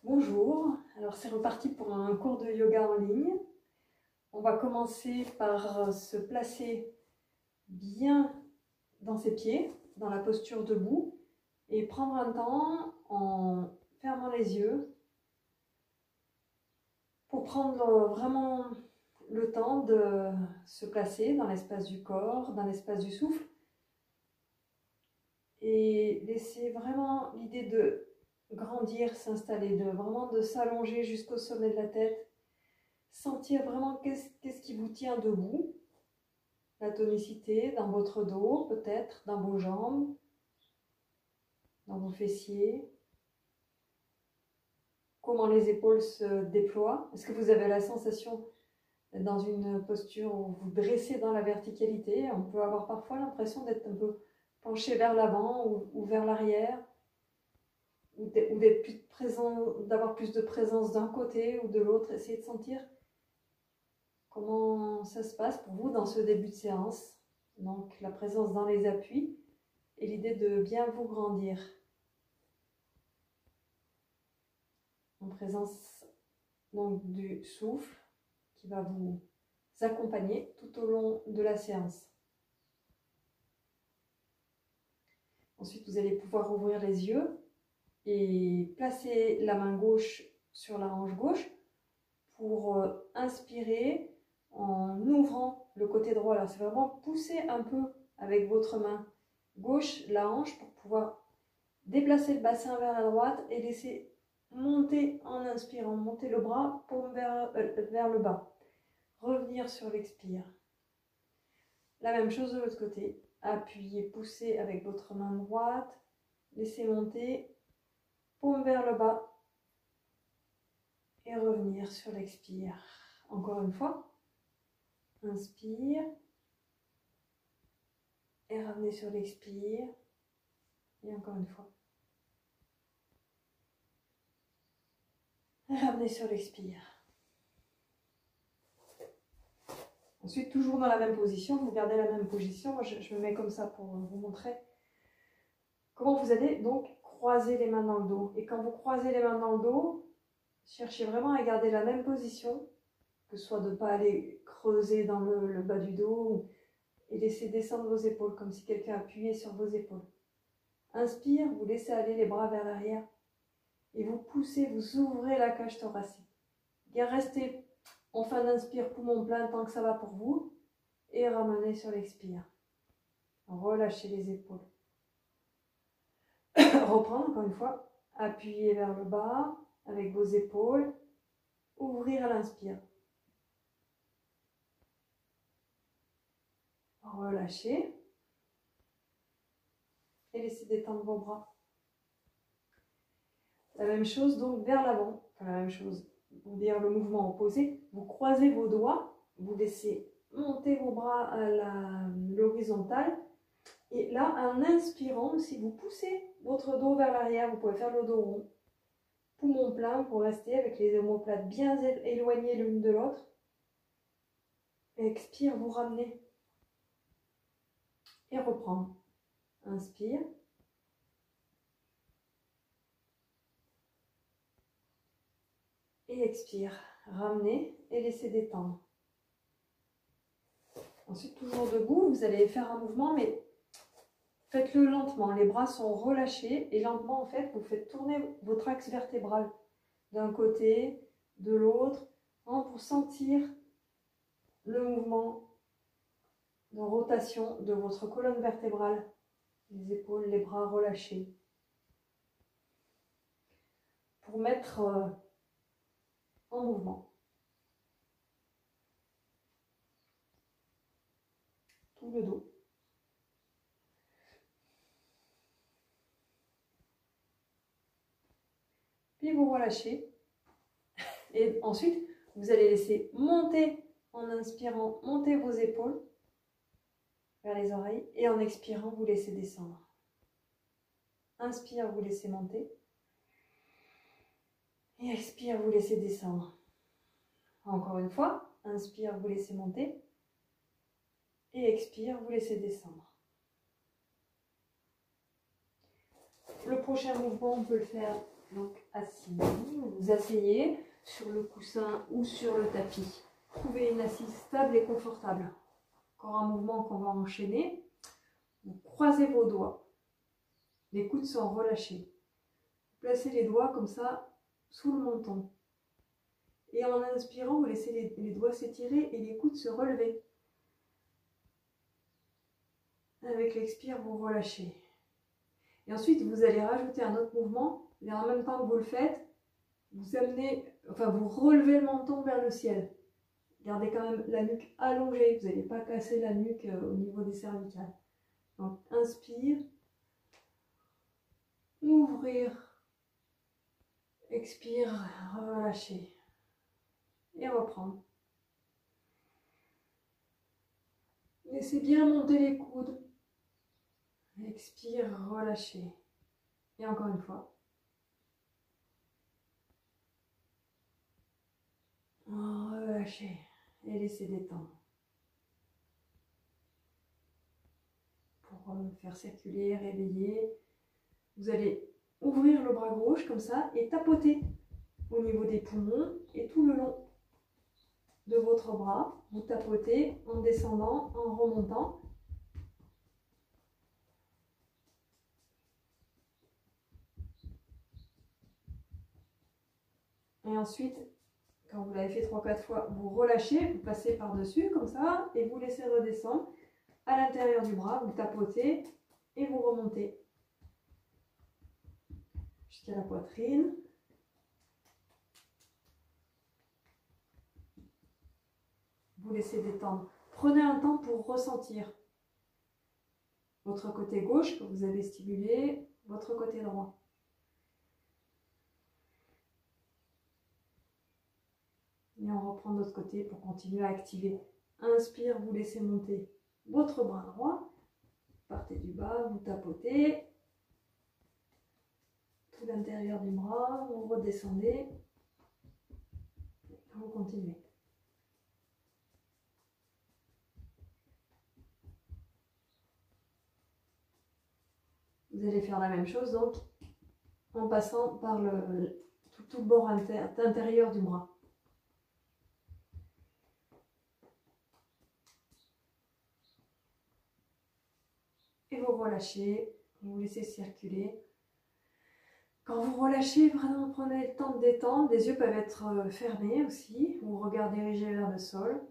Bonjour, alors c'est reparti pour un cours de yoga en ligne. On va commencer par se placer bien dans ses pieds, dans la posture debout, et prendre un temps en fermant les yeux pour prendre vraiment le temps de se placer dans l'espace du corps, dans l'espace du souffle, et laisser vraiment l'idée de grandir s'installer, vraiment de s'allonger jusqu'au sommet de la tête. Sentir vraiment qu'est-ce qui vous tient debout, la tonicité dans votre dos, peut-être dans vos jambes, dans vos fessiers. Comment les épaules se déploient. Est-ce que vous avez la sensation d'être dans une posture où vous dressez dans la verticalité? On peut avoir parfois l'impression d'être un peu penché vers l'avant ou vers l'arrière, ou d'être plus présent, d'avoir plus de présence d'un côté ou de l'autre. Essayez de sentir comment ça se passe pour vous dans ce début de séance. Donc la présence dans les appuis et l'idée de bien vous grandir. En présence donc du souffle qui va vous accompagner tout au long de la séance. Ensuite, vous allez pouvoir ouvrir les yeux et placer la main gauche sur la hanche gauche pour inspirer en ouvrant le côté droit. Alors c'est vraiment pousser un peu avec votre main gauche la hanche pour pouvoir déplacer le bassin vers la droite et laisser monter en inspirant, monter le bras paume vers le bas. Revenir sur l'expire. La même chose de l'autre côté. Appuyez, poussez avec votre main droite, laissez monter, paume vers le bas et revenir sur l'expire. Encore une fois. Inspire et ramenez sur l'expire et encore une fois. Et ramenez sur l'expire. Ensuite, toujours dans la même position, vous gardez la même position. Moi, je me mets comme ça pour vous montrer comment vous allez donc croiser les mains dans le dos. Et quand vous croisez les mains dans le dos, cherchez vraiment à garder la même position, que ce soit de ne pas aller creuser dans le bas du dos et laisser descendre vos épaules, comme si quelqu'un appuyait sur vos épaules. Inspire, vous laissez aller les bras vers l'arrière et vous poussez, vous ouvrez la cage thoracique. Bien, restez en fin d'inspire, poumon plein tant que ça va pour vous et ramenez sur l'expire. Relâchez les épaules. Reprendre encore une fois, appuyez vers le bas avec vos épaules, ouvrir à l'inspire. Relâchez et laissez détendre vos bras. La même chose donc vers l'avant, enfin la même chose, pour dire le mouvement opposé, vous croisez vos doigts, vous laissez monter vos bras à l'horizontale et là en inspirant, si vous poussez votre dos vers l'arrière, vous pouvez faire le dos rond, poumon plein pour rester avec les omoplates bien éloignées l'une de l'autre. Expire, vous ramenez et reprendre. Inspire. Et expire. Ramenez et laissez détendre. Ensuite, toujours debout, vous allez faire un mouvement, mais faites-le lentement. Les bras sont relâchés et lentement, en fait, vous faites tourner votre axe vertébral d'un côté, de l'autre, pour sentir le mouvement de rotation de votre colonne vertébrale. Les épaules, les bras relâchés. Pour mettre en mouvement tout le dos. Puis vous relâchez. Et ensuite, vous allez laisser monter en inspirant, monter vos épaules vers les oreilles. Et en expirant, vous laissez descendre. Inspire, vous laissez monter. Et expire, vous laissez descendre. Encore une fois, inspire, vous laissez monter. Et expire, vous laissez descendre. Le prochain mouvement, on peut le faire donc assis. Vous vous asseyez sur le coussin ou sur le tapis. Trouvez une assise stable et confortable. Encore un mouvement qu'on va enchaîner. Vous croisez vos doigts. Les coudes sont relâchés. Vous placez les doigts comme ça sous le menton. Et en inspirant, vous laissez les doigts s'étirer et les coudes se relever. Avec l'expire, vous relâchez. Et ensuite, vous allez rajouter un autre mouvement. Et en même temps que vous le faites, vous amenez, enfin, vous relevez le menton vers le ciel. Gardez quand même la nuque allongée. Vous n'allez pas casser la nuque au niveau des cervicales. Donc, inspire. Ouvrir. Expire, relâcher. Et reprendre. Laissez bien monter les coudes. Expire, relâchez. Et encore une fois. Relâchez. Et laissez détendre. Pour faire circuler, réveiller. Vous allez ouvrir le bras gauche comme ça et tapoter au niveau des poumons et tout le long de votre bras. Vous tapotez en descendant, en remontant. Et ensuite, quand vous l'avez fait 3-4 fois, vous relâchez, vous passez par-dessus comme ça et vous laissez redescendre à l'intérieur du bras. Vous tapotez et vous remontez jusqu'à la poitrine. Vous laissez détendre. Prenez un temps pour ressentir votre côté gauche que vous avez stimulé, votre côté droit. Et on reprend de l'autre côté pour continuer à activer. Inspire, vous laissez monter votre bras droit. Partez du bas, vous tapotez. Tout l'intérieur du bras, vous redescendez. Vous continuez. Vous allez faire la même chose donc en passant par tout le bord intérieur du bras. Et vous relâchez, vous laissez circuler. Quand vous relâchez, vraiment prenez le temps de détendre. Les yeux peuvent être fermés aussi, ou regard dirigé vers le sol.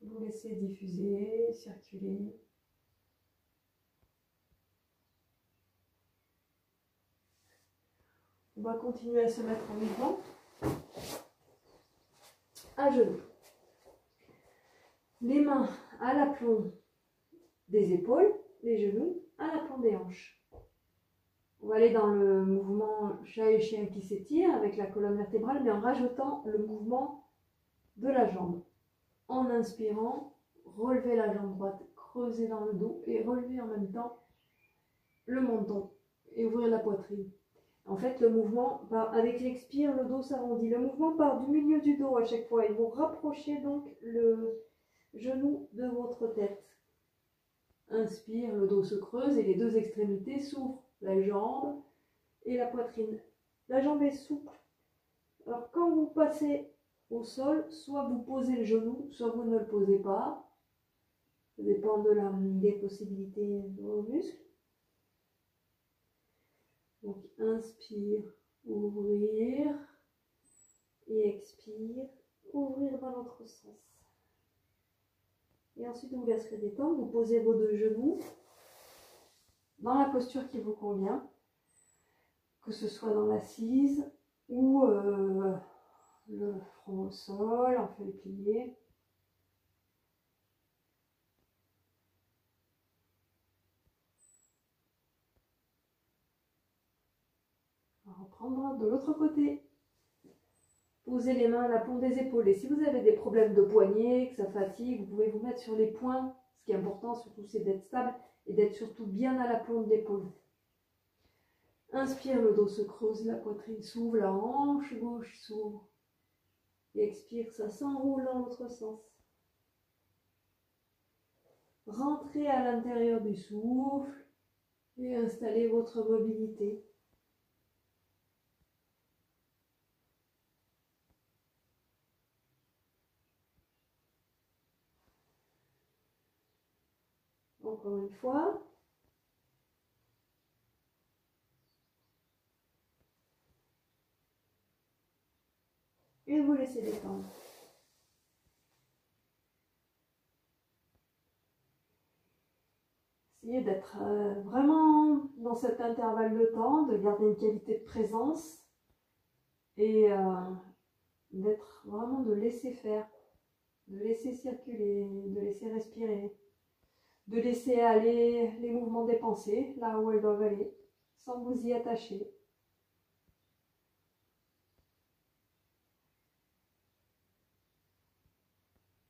Vous laissez diffuser, circuler. On va continuer à se mettre en mouvement. À genoux. Les mains à l'aplomb des épaules, les genoux à l'aplomb des hanches. On va aller dans le mouvement chat et chien qui s'étire avec la colonne vertébrale, mais en rajoutant le mouvement de la jambe. En inspirant, relevez la jambe droite, creusez dans le dos et relevez en même temps le menton et ouvrir la poitrine. En fait, le mouvement, avec l'expire, le dos s'arrondit. Le mouvement part du milieu du dos à chaque fois et vous rapprochez donc le genou de votre tête. Inspire, le dos se creuse et les deux extrémités s'ouvrent, la jambe et la poitrine. La jambe est souple. Alors quand vous passez au sol, soit vous posez le genou, soit vous ne le posez pas. Ça dépend des possibilités de vos muscles. Donc inspire, ouvrir et expire, ouvrir dans l'autre sens. Et ensuite vous laisserez détendre, vous posez vos deux genoux dans la posture qui vous convient, que ce soit dans l'assise ou le front au sol, en feuille pliée. On va reprendre de l'autre côté. Posez les mains à l'aplomb des épaules. Et si vous avez des problèmes de poignet, que ça fatigue, vous pouvez vous mettre sur les poings. Ce qui est important surtout, c'est d'être stable et d'être surtout bien à l'aplomb de l'épaule. Inspire, le dos se creuse, la poitrine s'ouvre, la hanche gauche s'ouvre. Et expire, ça s'enroule dans l'autre sens. Rentrez à l'intérieur du souffle et installez votre mobilité. encore une fois. Et vous laissez détendre. Essayez d'être vraiment dans cet intervalle de temps, de garder une qualité de présence et d'être vraiment de laisser faire, de laisser circuler, de laisser respirer, de laisser aller les mouvements des pensées là où elles doivent aller, sans vous y attacher.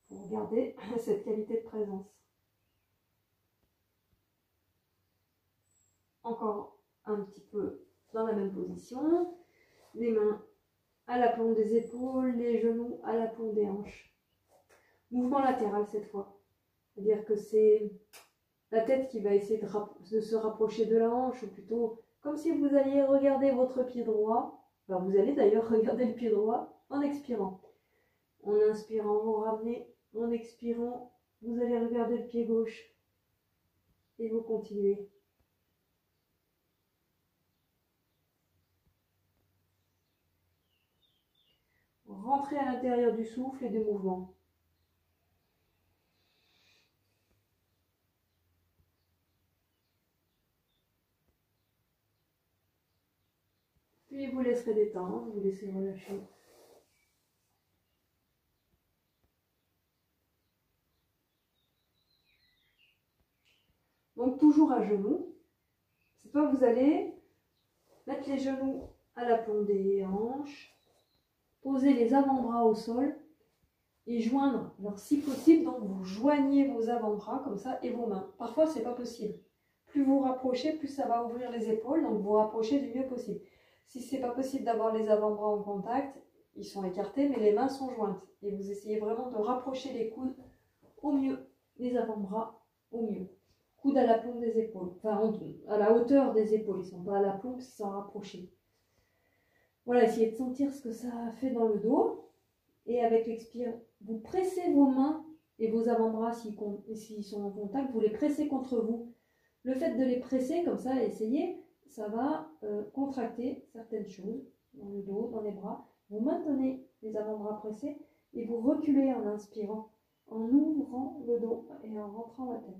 Pour garder cette qualité de présence. Encore un petit peu dans la même position, les mains à la plante des épaules, les genoux à la plante des hanches. Mouvement latéral cette fois. C'est-à-dire que c'est la tête qui va essayer de se rapprocher de la hanche, ou plutôt comme si vous alliez regarder votre pied droit. Enfin, vous allez d'ailleurs regarder le pied droit en expirant. En inspirant, vous ramenez. En expirant, vous allez regarder le pied gauche. Et vous continuez. Rentrez à l'intérieur du souffle et du mouvement. Puis vous laisserez détendre, vous laissez relâcher. Donc toujours à genoux. Cette fois, vous allez mettre les genoux à la plante des hanches, poser les avant-bras au sol et joindre. Alors si possible, donc vous joignez vos avant-bras comme ça et vos mains. Parfois, c'est pas possible. Plus vous rapprochez, plus ça va ouvrir les épaules, donc vous rapprochez du mieux possible. Si c'est pas possible d'avoir les avant-bras en contact, ils sont écartés, mais les mains sont jointes. Et vous essayez vraiment de rapprocher les coudes au mieux, les avant-bras au mieux. Coude à la plombe des épaules, enfin à la hauteur des épaules, ils ne sont pas à la plombe, ils sont rapprochés. Voilà, essayez de sentir ce que ça fait dans le dos. Et avec l'expire, vous pressez vos mains et vos avant-bras, s'ils sont en contact, vous les pressez contre vous. Le fait de les presser comme ça, essayez, ça va contracter certaines choses dans le dos, dans les bras. Vous maintenez les avant-bras pressés et vous reculez en inspirant, en ouvrant le dos et en rentrant la tête.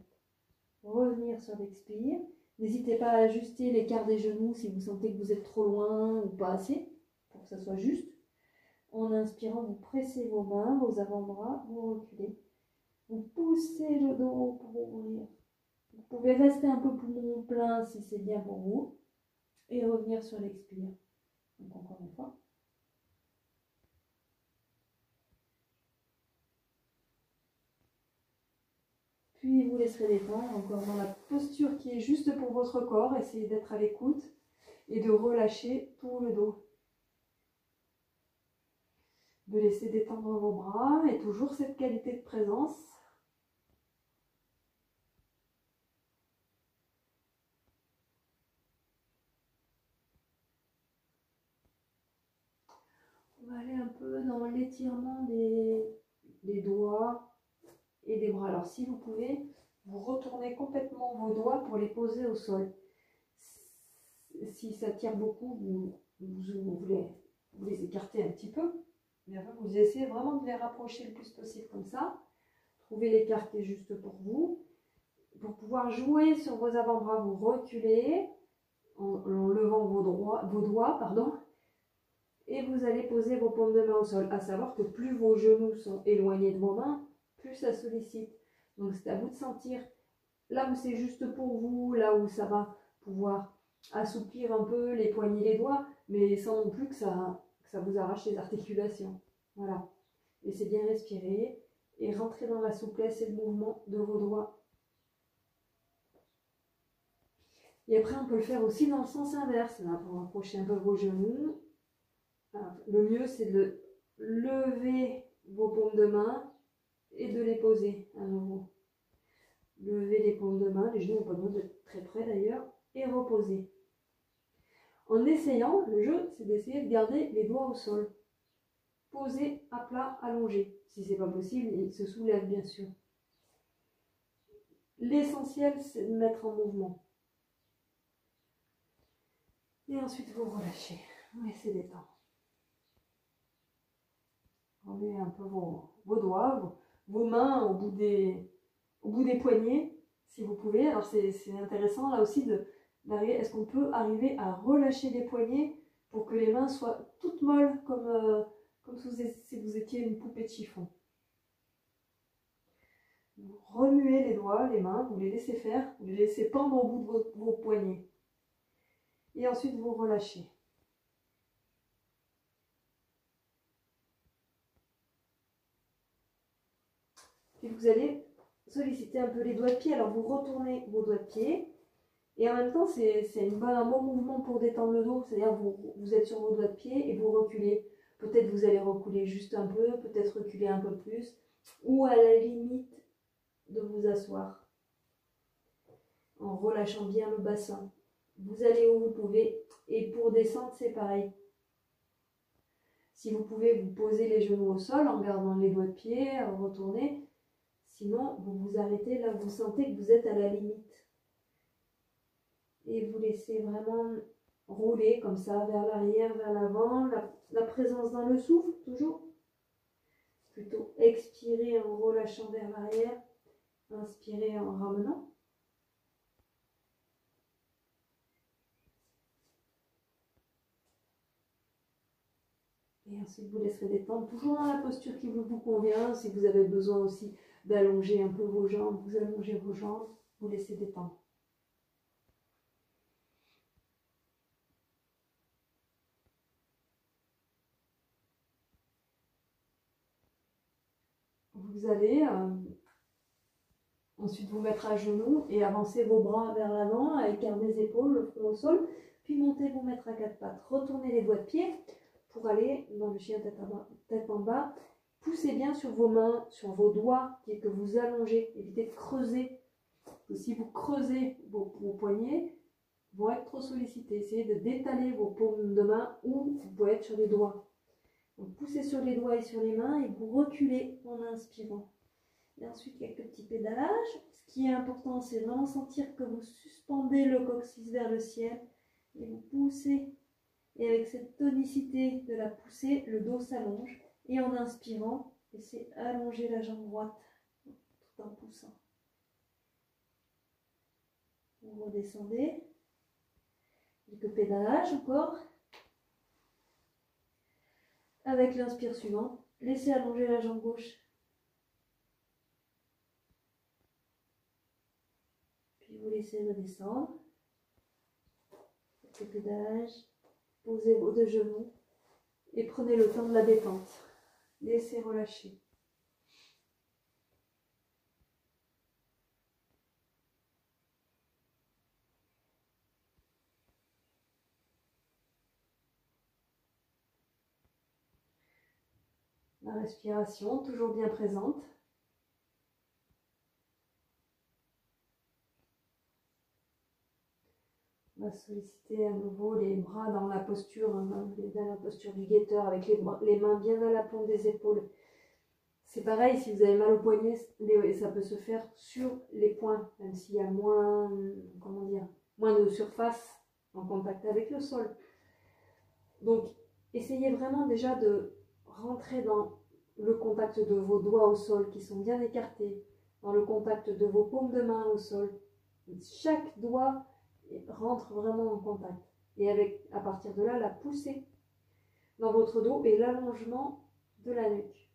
Revenir sur l'expire. N'hésitez pas à ajuster l'écart des genoux si vous sentez que vous êtes trop loin ou pas assez, pour que ça soit juste. En inspirant, vous pressez vos mains, vos avant-bras, vous reculez. Vous poussez le dos pour ouvrir. Vous pouvez rester un peu poumon plein si c'est bien pour vous. Et revenir sur l'expire. Donc encore une fois. Puis vous laisserez détendre, encore dans la posture qui est juste pour votre corps. Essayez d'être à l'écoute et de relâcher tout le dos. De laisser détendre vos bras et toujours cette qualité de présence. On va aller un peu dans l'étirement des doigts et des bras. Alors si vous pouvez, vous retournez complètement vos doigts pour les poser au sol. Si ça tire beaucoup, vous les écartez un petit peu. Mais après, vous essayez vraiment de les rapprocher le plus possible comme ça. Trouvez l'écart qui est juste pour vous. Pour pouvoir jouer sur vos avant-bras, vous reculez en levant vos doigts, pardon. Et vous allez poser vos paumes de main au sol. À savoir que plus vos genoux sont éloignés de vos mains, plus ça sollicite. Donc c'est à vous de sentir là où c'est juste pour vous, là où ça va pouvoir assouplir un peu les poignets, les doigts, mais sans non plus que ça vous arrache les articulations. Voilà. Laissez bien respirer et rentrez dans la souplesse et le mouvement de vos doigts. Et après, on peut le faire aussi dans le sens inverse, là, pour rapprocher un peu vos genoux. Alors, le mieux, c'est de lever vos paumes de main et de les poser à nouveau. Levez les paumes de main, les genoux n'ont pas besoin d'être très près d'ailleurs, et reposer. En essayant, le jeu, c'est d'essayer de garder les doigts au sol. Posés à plat, allongés. Si ce n'est pas possible, ils se soulèvent bien sûr. L'essentiel, c'est de mettre en mouvement. Et ensuite, vous relâchez. Vous laissez détendre. Enlevez un peu vos doigts, vos mains au bout des poignets, si vous pouvez. Alors, c'est intéressant là aussi d'arriver. Est-ce qu'on peut arriver à relâcher les poignets pour que les mains soient toutes molles, comme si vous étiez une poupée de chiffon. Vous remuez les doigts, les mains, vous les laissez faire, vous les laissez pendre au bout de vos poignets. Et ensuite, vous relâchez. Puis vous allez solliciter un peu les doigts de pied. Alors, vous retournez vos doigts de pied. Et en même temps, c'est un bon mouvement pour détendre le dos. C'est-à-dire, vous êtes sur vos doigts de pied et vous reculez. Peut-être vous allez reculer juste un peu, peut-être reculer un peu plus. Ou à la limite de vous asseoir. En relâchant bien le bassin. Vous allez où vous pouvez. Et pour descendre, c'est pareil. Si vous pouvez, vous posez les genoux au sol en gardant les doigts de pied, retournez. Sinon, vous vous arrêtez là, vous sentez que vous êtes à la limite. Et vous laissez vraiment rouler comme ça, vers l'arrière, vers l'avant. La présence dans le souffle, toujours. Plutôt expirer en relâchant vers l'arrière. Inspirer en ramenant. Et ensuite, vous laisserez détendre, toujours dans la posture qui vous convient. Si vous avez besoin aussi d'allonger un peu vos jambes, vous allongez vos jambes, vous laissez détendre. Vous allez ensuite vous mettre à genoux et avancer vos bras vers l'avant avec les épaules, le front au sol. Puis montez, vous mettre à quatre pattes. Retournez les doigts de pied pour aller dans le chien tête en bas. Poussez bien sur vos mains, sur vos doigts que vous allongez. Évitez de creuser. Si vous creusez vos poignets, vont être trop sollicités. Essayez de détaler vos paumes de main ou vous pouvez être sur les doigts. Donc poussez sur les doigts et sur les mains et vous reculez en inspirant. Et ensuite, quelques petits pédalages. Ce qui est important, c'est vraiment sentir que vous suspendez le coccyx vers le ciel et vous poussez. Et avec cette tonicité de la poussée, le dos s'allonge. Et en inspirant, laissez allonger la jambe droite tout en poussant. Vous redescendez. Quelques pédalages encore. Avec l'inspire suivante, laissez allonger la jambe gauche. Puis vous laissez redescendre. Quelques pédalages. Posez vos deux genoux et prenez le temps de la détente. Laissez relâcher. La respiration, toujours bien présente. On va solliciter à nouveau les bras dans la posture, dans la posture du guetteur, avec les mains bien à la pointe des épaules. C'est pareil, si vous avez mal au poignet, ça peut se faire sur les poings, même s'il y a moins de surface en contact avec le sol. Donc, essayez vraiment déjà de rentrer dans le contact de vos doigts au sol qui sont bien écartés, dans le contact de vos paumes de main au sol. Chaque doigt rentre vraiment en contact. Et à partir de là, la poussée dans votre dos et l'allongement de la nuque.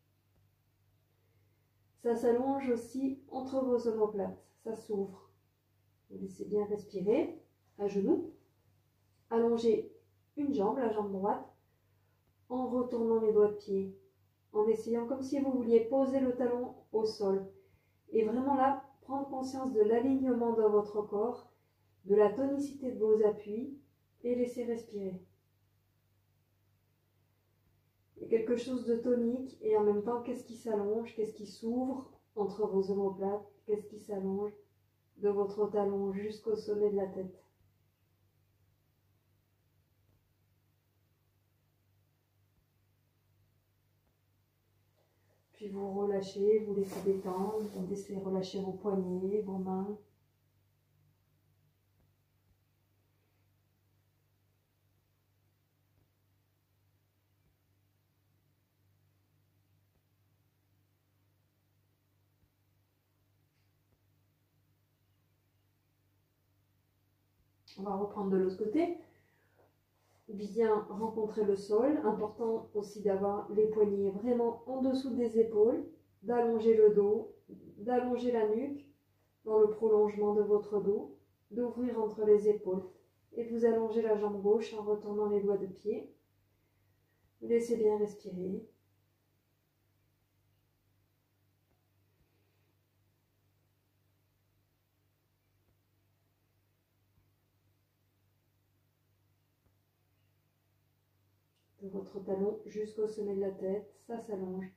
Ça s'allonge aussi entre vos omoplates. Ça s'ouvre. Vous laissez bien respirer à genoux. Allongez une jambe, la jambe droite, en retournant les doigts de pied. En essayant comme si vous vouliez poser le talon au sol. Et vraiment là, prendre conscience de l'alignement dans votre corps, de la tonicité de vos appuis et laisser respirer. Il y a quelque chose de tonique et en même temps, qu'est-ce qui s'allonge, qu'est-ce qui s'ouvre entre vos omoplates, qu'est-ce qui s'allonge de votre talon jusqu'au sommet de la tête. Puis puis vous relâchez, vous laissez détendre, vous laissez relâcher vos poignets, vos mains. On va reprendre de l'autre côté. Bien rencontrer le sol. Important aussi d'avoir les poignets vraiment en dessous des épaules, d'allonger le dos, d'allonger la nuque dans le prolongement de votre dos, d'ouvrir entre les épaules. Et vous allongez la jambe gauche en retournant les doigts de pied. Laissez bien respirer. De votre talon jusqu'au sommet de la tête, ça s'allonge.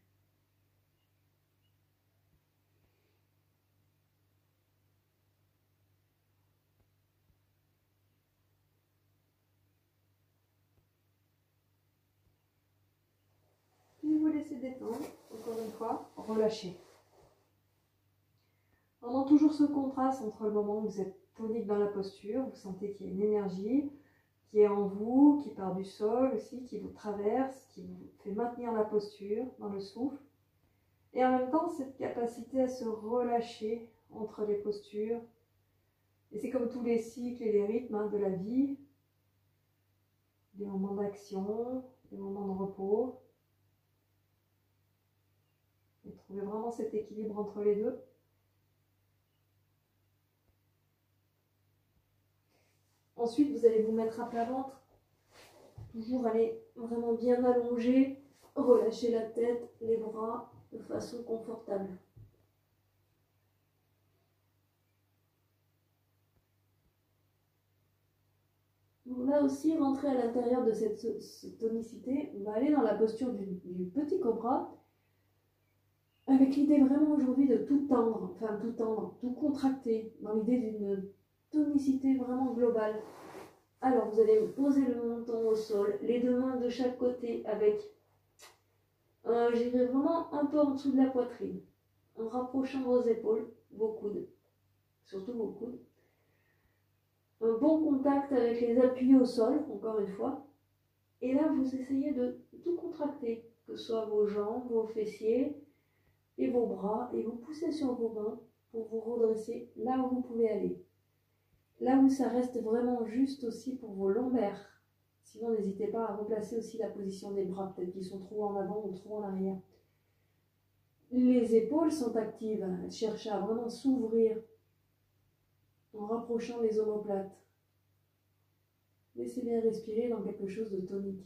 Puis vous laissez détendre, encore une fois, relâchez. Pendant toujours ce contraste entre le moment où vous êtes tonique dans la posture, vous sentez qu'il y a une énergie qui est en vous, qui part du sol aussi, qui vous traverse, qui vous fait maintenir la posture dans le souffle. Et en même temps, cette capacité à se relâcher entre les postures. Et c'est comme tous les cycles et les rythmes de la vie. Des moments d'action, des moments de repos. Et trouver vraiment cet équilibre entre les deux. Ensuite, vous allez vous mettre à plat ventre. Toujours aller vraiment bien allonger, relâcher la tête, les bras de façon confortable. Donc là aussi, rentrer à l'intérieur de cette tonicité, on va aller dans la posture du petit cobra, avec l'idée vraiment aujourd'hui de tout tendre, tout contracter, dans l'idée d'une tonicité vraiment globale. Alors, vous allez poser le menton au sol, les deux mains de chaque côté avec, j'irai vraiment un peu en dessous de la poitrine, en rapprochant vos épaules, vos coudes, surtout vos coudes. Un bon contact avec les appuis au sol, encore une fois. Et là, vous essayez de tout contracter, que ce soit vos jambes, vos fessiers et vos bras, et vous poussez sur vos mains pour vous redresser là où vous pouvez aller. Là où ça reste vraiment juste aussi pour vos lombaires. Sinon, n'hésitez pas à replacer aussi la position des bras, peut-être qu'ils sont trop en avant ou trop en arrière. Les épaules sont actives, elles cherchent à vraiment s'ouvrir en rapprochant les omoplates. Laissez bien respirer dans quelque chose de tonique.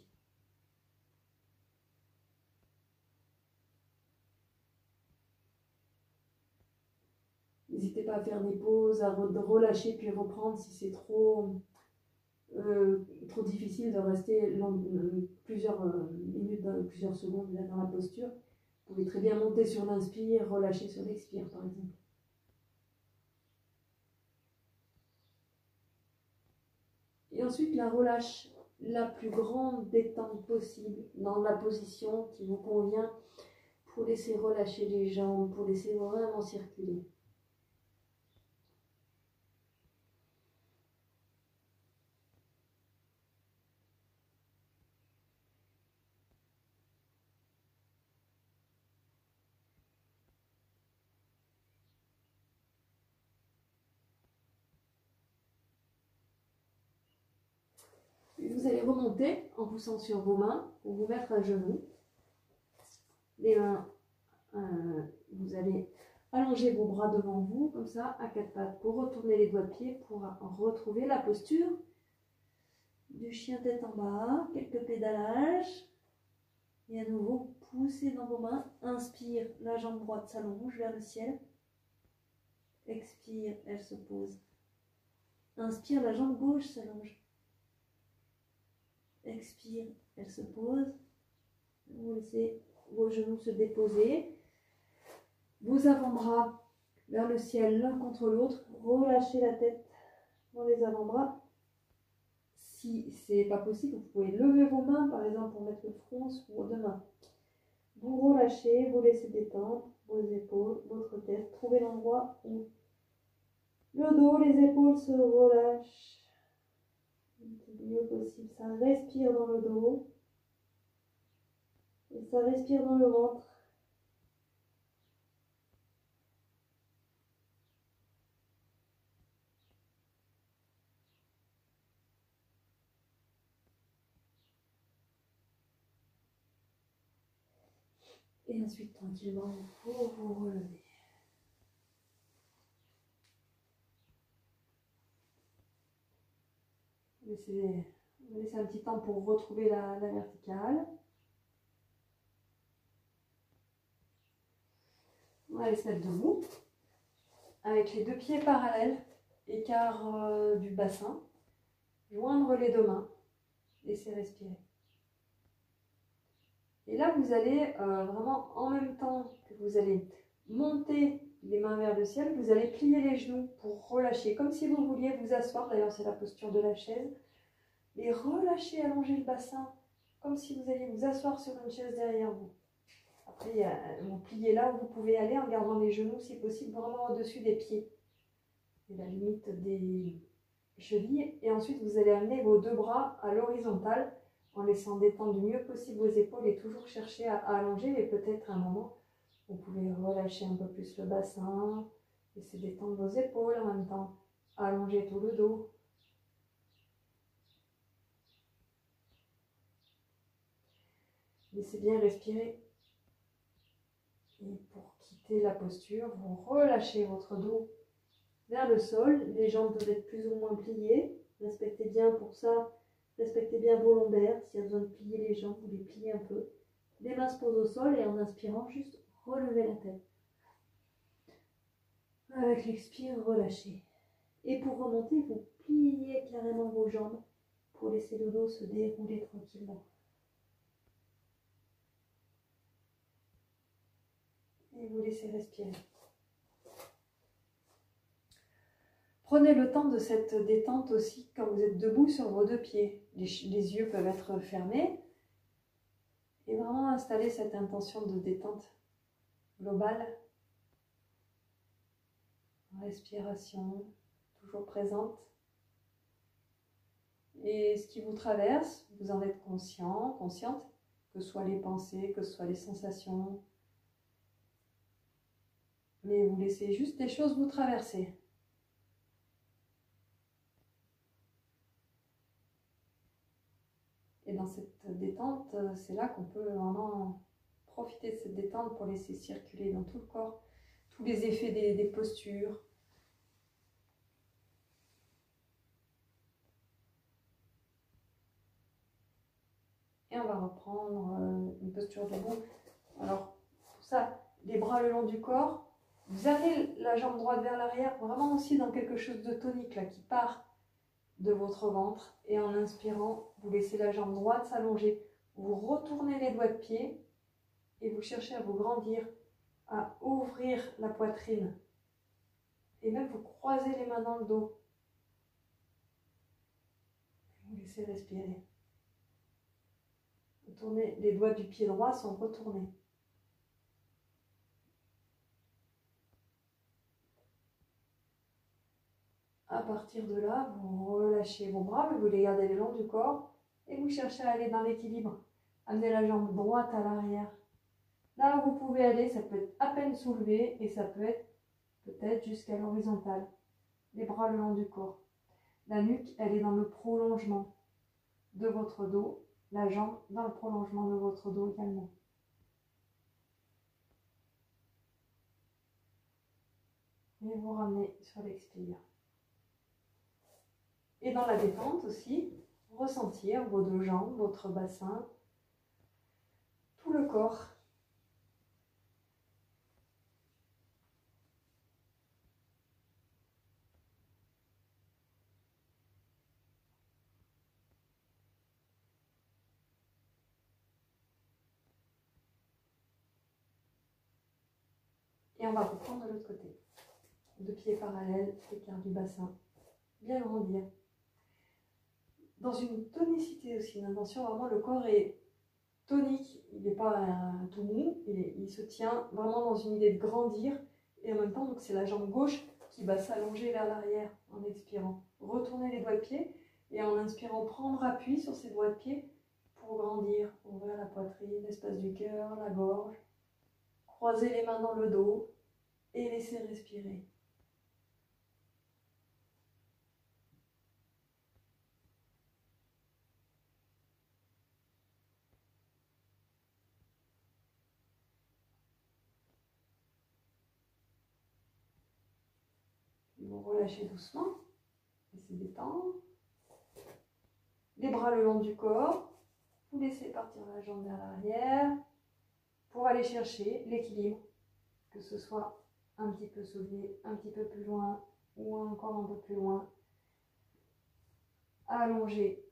N'hésitez pas à faire des pauses, à relâcher puis reprendre si c'est trop difficile de rester plusieurs minutes, plusieurs secondes là, dans la posture. Vous pouvez très bien monter sur l'inspire, relâcher sur l'expire par exemple. Et ensuite la relâche, la plus grande détente possible dans la position qui vous convient pour laisser relâcher les jambes, pour laisser vraiment circuler. Vous allez remonter en poussant sur vos mains pour vous mettre à genoux. Les mains, vous allez allonger vos bras devant vous, comme ça, à quatre pattes, pour retourner les doigts de pied, pour retrouver la posture du chien tête en bas. Quelques pédalages. Et à nouveau, poussez dans vos mains. Inspire, la jambe droite s'allonge vers le ciel. Expire, elle se pose. Inspire, la jambe gauche s'allonge. Expire, elle se pose. Vous laissez vos genoux se déposer. Vos avant-bras vers le ciel l'un contre l'autre. Relâchez la tête dans les avant-bras. Si ce n'est pas possible, vous pouvez lever vos mains, par exemple, pour mettre le front sur vos deux mains. Vous relâchez, vous laissez détendre vos épaules, votre tête. Trouvez l'endroit où le dos, les épaules se relâchent le mieux possible. Ça respire dans le dos et ça respire dans le ventre. Et ensuite, tranquillement, vous vous relevez. Laissez un petit temps pour retrouver la verticale. On va aller se mettre debout. Avec les deux pieds parallèles, écart du bassin. Joindre les deux mains. Laissez respirer. Et là, vous allez vraiment, en même temps que vous allez monter les mains vers le ciel, vous allez plier les genoux pour relâcher, comme si vous vouliez vous asseoir. D'ailleurs, c'est la posture de la chaise. Et relâchez, allongez le bassin, comme si vous alliez vous asseoir sur une chaise derrière vous. Après, vous pliez là où vous pouvez aller en gardant les genoux, si possible, vraiment au-dessus des pieds. Et la limite des chevilles. Et ensuite, vous allez amener vos deux bras à l'horizontale, en laissant détendre du mieux possible vos épaules et toujours chercher à allonger. Et peut-être à un moment, vous pouvez relâcher un peu plus le bassin, laisser détendre vos épaules en même temps, allonger tout le dos. Laissez bien respirer. Et pour quitter la posture, vous relâchez votre dos vers le sol. Les jambes doivent être plus ou moins pliées. Respectez bien pour ça. Respectez bien vos lombaires. S'il y a besoin de plier les jambes, vous les pliez un peu. Les mains se posent au sol et en inspirant, juste relevez la tête. Avec l'expire, relâchez. Et pour remonter, vous pliez carrément vos jambes pour laisser le dos se dérouler tranquillement. Et vous laissez respirer. Prenez le temps de cette détente aussi quand vous êtes debout sur vos deux pieds. Les yeux peuvent être fermés. Et vraiment installer cette intention de détente globale. Respiration, toujours présente. Et ce qui vous traverse, vous en êtes conscient, consciente, que ce soit les pensées, que ce soit les sensations. Mais vous laissez juste les choses vous traverser. Et dans cette détente, c'est là qu'on peut vraiment profiter de cette détente pour laisser circuler dans tout le corps tous les effets des postures. Et on va reprendre une posture debout. Alors, pour ça, les bras le long du corps. Vous amenez la jambe droite vers l'arrière, vraiment aussi dans quelque chose de tonique là, qui part de votre ventre. Et en inspirant, vous laissez la jambe droite s'allonger. Vous retournez les doigts de pied et vous cherchez à vous grandir, à ouvrir la poitrine. Et même vous croisez les mains dans le dos. Vous laissez respirer. Tournez, les doigts du pied droit sont retournés. À partir de là, vous relâchez vos bras, mais vous les gardez le long du corps et vous cherchez à aller dans l'équilibre. Amenez la jambe droite à l'arrière. Là où vous pouvez aller, ça peut être à peine soulevé et ça peut être peut-être jusqu'à l'horizontale. Les bras le long du corps. La nuque, elle est dans le prolongement de votre dos. La jambe dans le prolongement de votre dos également. Et vous ramenez sur l'expire. Et dans la détente aussi, ressentir vos deux jambes, votre bassin, tout le corps. Et on va reprendre de l'autre côté. Deux pieds parallèles, écart du bassin, bien grandir. Dans une tonicité aussi, une intention, vraiment le corps est tonique, il n'est pas tout mou, il se tient vraiment dans une idée de grandir. Et en même temps, c'est la jambe gauche qui va s'allonger vers l'arrière en expirant. Retournez les doigts de pied et en inspirant, prendre appui sur ces doigts de pied pour grandir, ouvrir la poitrine, l'espace du cœur, la gorge. Croisez les mains dans le dos et laissez respirer. Vous relâchez doucement, laissez détendre. Les bras le long du corps, vous laissez partir la jambe vers l'arrière pour aller chercher l'équilibre, que ce soit un petit peu soulevé, un petit peu plus loin ou encore un peu plus loin. Allongez.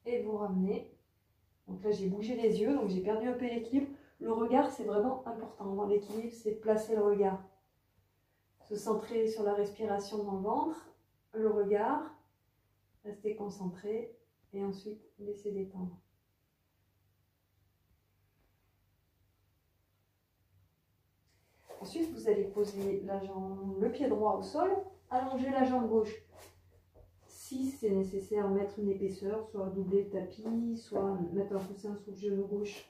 Et vous ramenez. Donc là, j'ai bougé les yeux, donc j'ai perdu un peu l'équilibre. Le regard, c'est vraiment important. Dans l'équilibre, c'est placer le regard. Se centrer sur la respiration dans le ventre, le regard, rester concentré et ensuite laisser détendre. Ensuite, vous allez poser le pied droit au sol, allonger la jambe gauche. Si c'est nécessaire, mettre une épaisseur, soit doubler le tapis, soit mettre un coussin sous le genou gauche.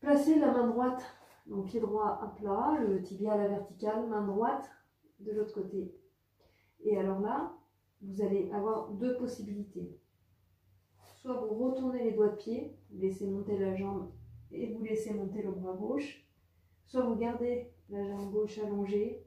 Placez la main droite, donc pied droit à plat, le tibia à la verticale, main droite de l'autre côté. Et alors là, vous allez avoir deux possibilités. Soit vous retournez les doigts de pied, vous laissez monter la jambe et vous laissez monter le bras gauche. Soit vous gardez la jambe gauche allongée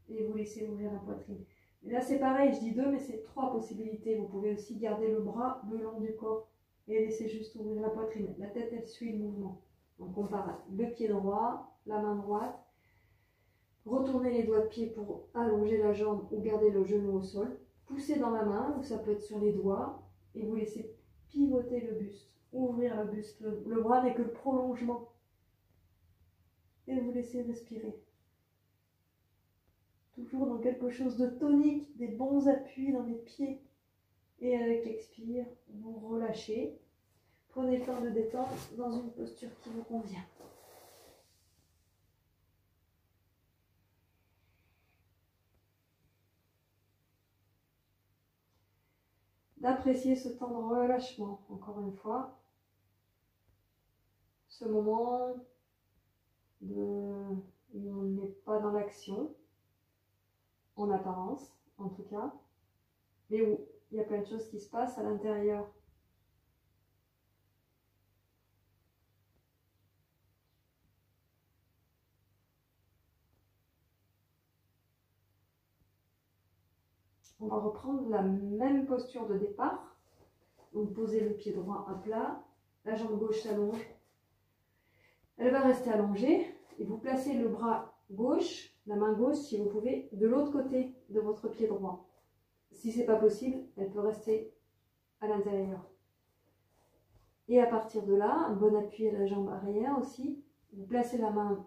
et vous laissez ouvrir la poitrine. Et là c'est pareil, je dis deux, mais c'est trois possibilités. Vous pouvez aussi garder le bras le long du corps et laisser juste ouvrir la poitrine. La tête, elle suit le mouvement. Donc on part le pied droit, la main droite. Retournez les doigts de pied pour allonger la jambe ou garder le genou au sol. Poussez dans la main, ou ça peut être sur les doigts, et vous laissez pivoter le buste, ouvrir le buste. Le bras n'est que le prolongement. Et vous laissez respirer. Toujours dans quelque chose de tonique, des bons appuis dans les pieds. Et avec l'expire, vous relâchez. Prenez le temps de détendre dans une posture qui vous convient. D'apprécier ce temps de relâchement, encore une fois. Ce moment où on n'est pas dans l'action, en apparence en tout cas, mais où il y a plein de choses qui se passent à l'intérieur. On va reprendre la même posture de départ. Donc posez le pied droit à plat, la jambe gauche s'allonge. Elle va rester allongée et vous placez le bras gauche, la main gauche si vous pouvez, de l'autre côté de votre pied droit. Si ce n'est pas possible, elle peut rester à l'intérieur. Et à partir de là, un bon appui à la jambe arrière aussi. Vous placez la main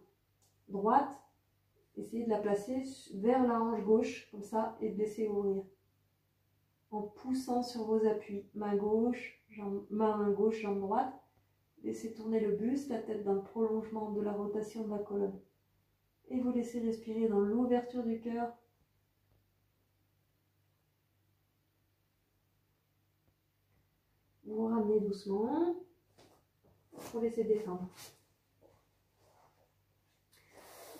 droite, essayez de la placer vers la hanche gauche, comme ça, et de laisser ouvrir. En poussant sur vos appuis, main gauche, main gauche, jambe droite. Laissez tourner le buste, la tête dans le prolongement de la rotation de la colonne. Et vous laissez respirer dans l'ouverture du cœur. Vous vous ramenez doucement pour laisser détendre.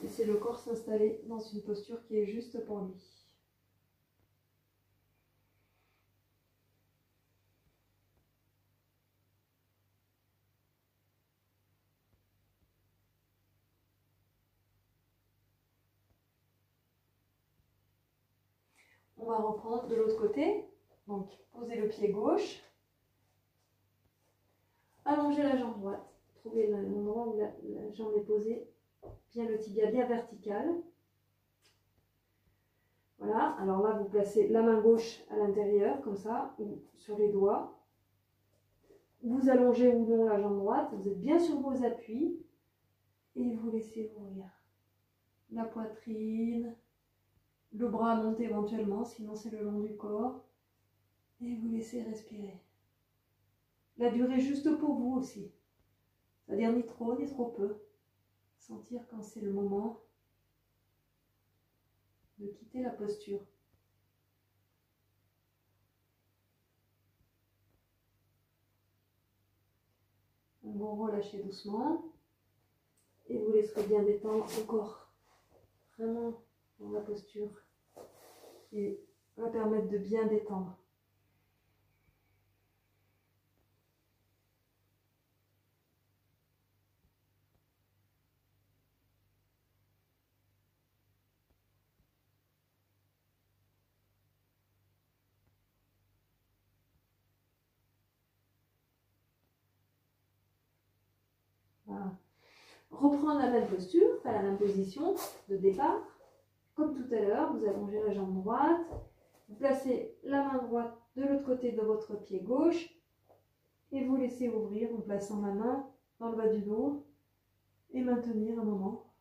Laissez le corps s'installer dans une posture qui est juste pour lui. On va reprendre de l'autre côté. Donc, posez le pied gauche. Allongez la jambe droite. Trouvez l'endroit où la jambe est posée. Bien le tibia bien vertical. Voilà. Alors là, vous placez la main gauche à l'intérieur, comme ça, ou sur les doigts. Vous allongez ou non la jambe droite. Vous êtes bien sur vos appuis. Et vous laissez ouvrir la poitrine, le bras monte éventuellement, sinon c'est le long du corps. Et vous laissez respirer. La durée juste pour vous aussi. C'est-à-dire ni trop, ni trop peu. Sentir quand c'est le moment de quitter la posture. Vous relâchez doucement. Et vous laisserez bien détendre encore. Vraiment dans la posture. Et va permettre de bien détendre. Voilà. Reprendre la même posture, faire la même position de départ. Comme tout à l'heure, vous allongez la jambe droite. Vous placez la main droite de l'autre côté de votre pied gauche. Et vous laissez ouvrir en plaçant la main dans le bas du dos. Et maintenir un moment.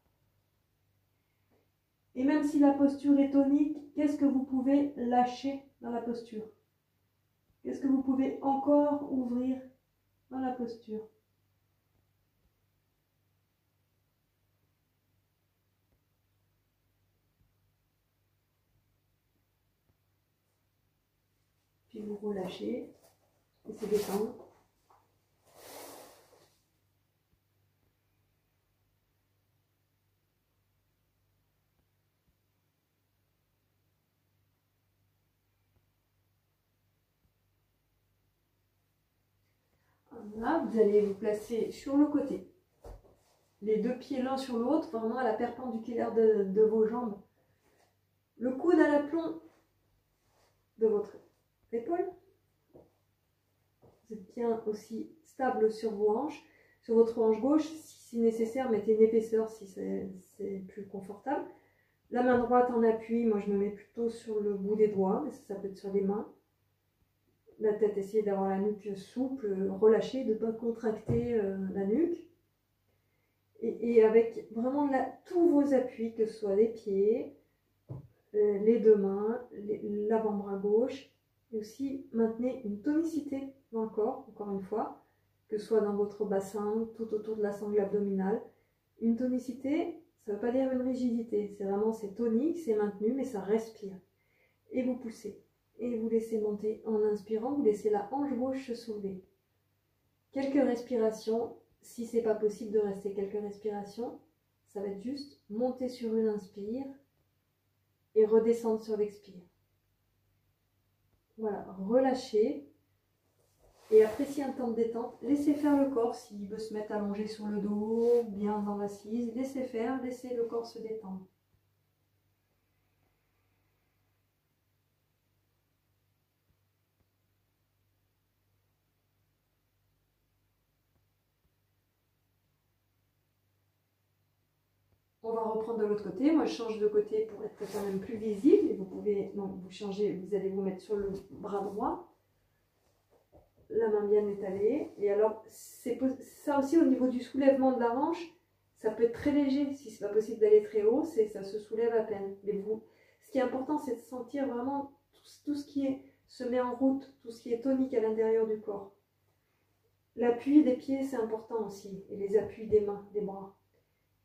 Et même si la posture est tonique, qu'est-ce que vous pouvez lâcher dans la posture? Qu'est-ce que vous pouvez encore ouvrir dans la posture? Puis vous relâchez, laissez détendre. Là, vous allez vous placer sur le côté. Les deux pieds l'un sur l'autre, vraiment à la perpendiculaire de vos jambes. Le coude à l'aplomb de votre épaule. Vous êtes bien aussi stable sur vos hanches. Sur votre hanche gauche, si nécessaire, mettez une épaisseur si c'est plus confortable. La main droite en appui, moi je me mets plutôt sur le bout des doigts, mais ça peut être sur les mains. La tête, essayez d'avoir la nuque souple, relâchée, de ne pas contracter la nuque. Et avec vraiment tous vos appuis, que ce soit les pieds, les deux mains, l'avant-bras gauche. Et aussi maintenez une tonicité dans le corps, encore une fois, que ce soit dans votre bassin, tout autour de la sangle abdominale. Une tonicité, ça ne veut pas dire une rigidité, c'est vraiment, c'est tonique, c'est maintenu, mais ça respire. Et vous poussez. Et vous laissez monter en inspirant, vous laissez la hanche gauche se soulever. Quelques respirations, si ce n'est pas possible de rester quelques respirations, ça va être juste monter sur une inspire et redescendre sur l'expire. Voilà, relâchez. Et appréciez un temps de détente. Laissez faire le corps s'il veut se mettre allongé sur le dos, bien dans l'assise. Laissez faire, laissez le corps se détendre. On va reprendre de l'autre côté. Moi, je change de côté pour être quand même plus visible. Et vous pouvez, non, vous changez, vous allez vous mettre sur le bras droit. La main bien étalée. Et alors, ça aussi au niveau du soulèvement de la hanche, ça peut être très léger. Si c'est pas possible d'aller très haut, ça se soulève à peine. Mais ce qui est important, c'est de sentir vraiment tout ce qui se met en route, tout ce qui est tonique à l'intérieur du corps. L'appui des pieds, c'est important aussi. Et les appuis des mains, des bras.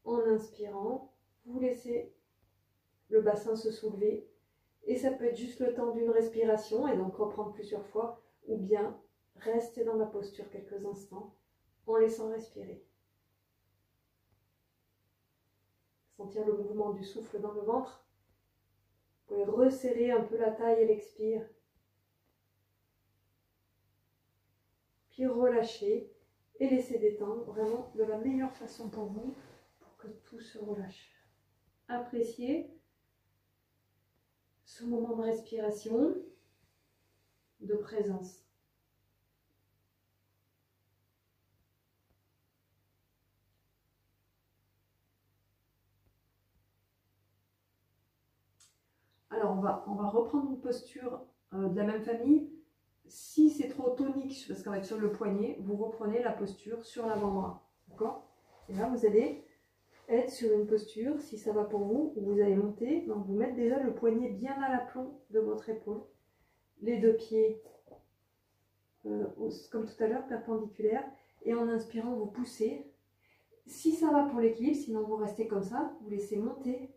En inspirant, vous laissez le bassin se soulever. Et ça peut être juste le temps d'une respiration, et donc reprendre plusieurs fois, ou bien restez dans la posture quelques instants en laissant respirer. Sentir le mouvement du souffle dans le ventre. Vous pouvez resserrer un peu la taille à l'expire. Puis relâcher et laisser détendre vraiment de la meilleure façon pour vous pour que tout se relâche. Appréciez ce moment de respiration, de présence. Alors, on va reprendre une posture de la même famille. Si c'est trop tonique, parce qu'on va être sur le poignet, vous reprenez la posture sur l'avant-bras. D'accord? Et là, vous allez être sur une posture, si ça va pour vous, où vous allez monter. Donc vous mettez déjà le poignet bien à l'aplomb de votre épaule. Les deux pieds, comme tout à l'heure, perpendiculaires. Et en inspirant, vous poussez. Si ça va pour l'équilibre, sinon vous restez comme ça, vous laissez monter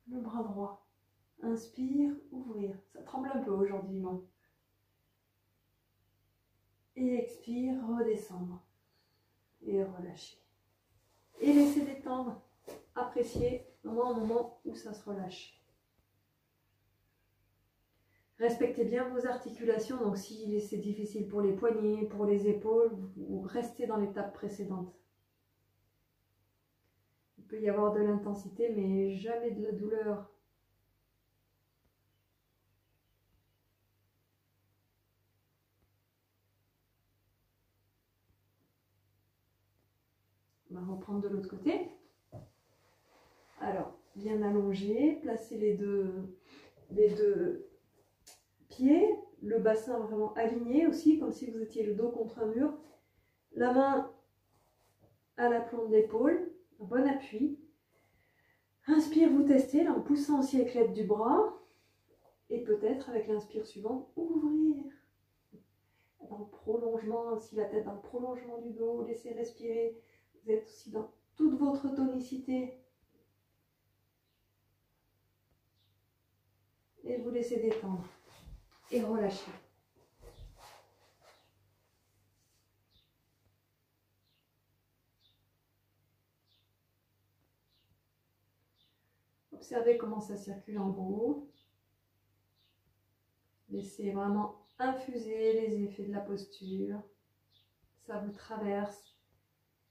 le bras droit. Inspire, ouvrir. Ça tremble un peu aujourd'hui, non? Et expire, redescendre. Et relâcher. Et laissez détendre. Appréciez au moment où ça se relâche. Respectez bien vos articulations. Donc si c'est difficile pour les poignets, pour les épaules, vous restez dans l'étape précédente. Il peut y avoir de l'intensité, mais jamais de la douleur. On va reprendre de l'autre côté. Alors, bien allongé, placez les deux pieds, le bassin vraiment aligné aussi, comme si vous étiez le dos contre un mur. La main à l'aplomb de l'épaule, un bon appui. Inspire, vous testez, là, en poussant aussi avec l'aide du bras. Et peut-être, avec l'inspire suivante, ouvrir. Dans le prolongement, aussi la tête dans le prolongement du dos, laissez respirer. Vous êtes aussi dans toute votre tonicité. Et vous laissez détendre. Et relâcher. Observez comment ça circule en vous. Laissez vraiment infuser les effets de la posture. Ça vous traverse.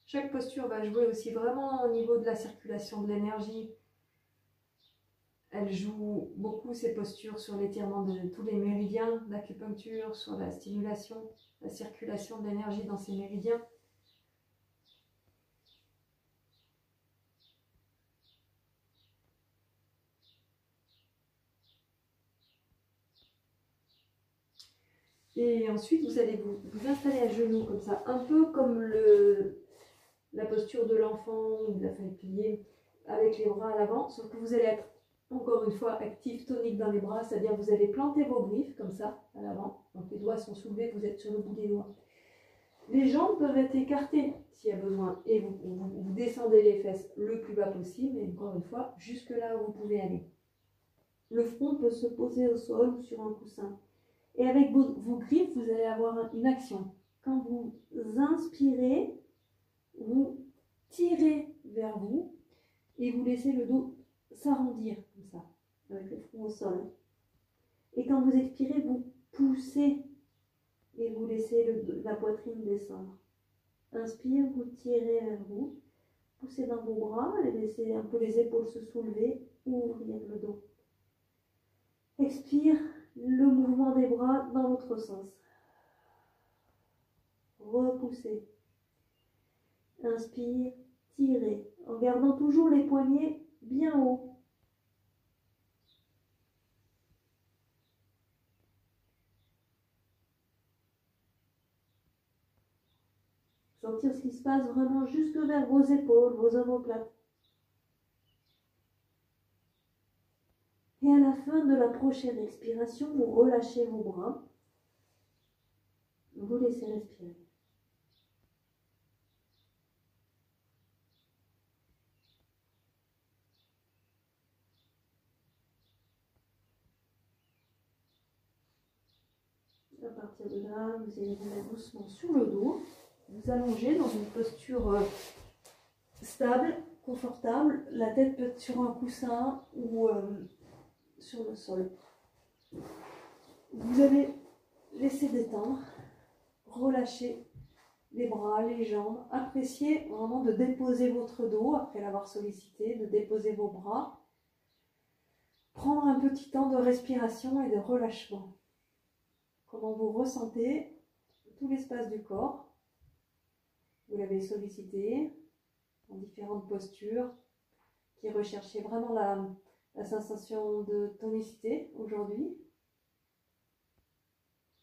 Chaque posture va jouer aussi vraiment au niveau de la circulation de l'énergie. Elle joue beaucoup ces postures sur l'étirement de tous les méridiens d'acupuncture, sur la stimulation, la circulation de l'énergie dans ces méridiens. Et ensuite, vous allez vous installer à genoux comme ça, un peu comme la posture de l'enfant ou de la feuille pliée, avec les bras à l'avant, sauf que vous allez être encore une fois actif, tonique dans les bras, c'est-à-dire vous allez planter vos griffes comme ça à l'avant, donc les doigts sont soulevés, vous êtes sur le bout des doigts. Les jambes peuvent être écartées s'il y a besoin et vous descendez les fesses le plus bas possible, et encore une fois, jusque là où vous pouvez aller. Le front peut se poser au sol ou sur un coussin. Et avec vos griffes, vous allez avoir une action. Quand vous inspirez, vous tirez vers vous et vous laissez le dos s'arrondir comme ça, avec le front au sol. Et quand vous expirez, vous poussez et vous laissez la poitrine descendre. Inspire, vous tirez vers vous, poussez dans vos bras et laissez un peu les épaules se soulever, ouvrir le dos. Expire, le mouvement des bras dans l'autre sens. Repoussez. Inspire, tirez, en gardant toujours les poignets bien haut. Sentir ce qui se passe vraiment jusque vers vos épaules, vos omoplates. Et à la fin de la prochaine expiration, vous relâchez vos bras. Vous laissez respirer. À partir de là, vous allez vous mettre doucement sur le dos. Vous allongez dans une posture stable, confortable. La tête peut être sur un coussin ou sur le sol. Vous allez laisser détendre, relâcher les bras, les jambes. Appréciez vraiment de déposer votre dos après l'avoir sollicité, de déposer vos bras. Prendre un petit temps de respiration et de relâchement. Comment vous ressentez tout l'espace du corps. Vous l'avez sollicité en différentes postures qui recherchaient vraiment la sensation de tonicité aujourd'hui.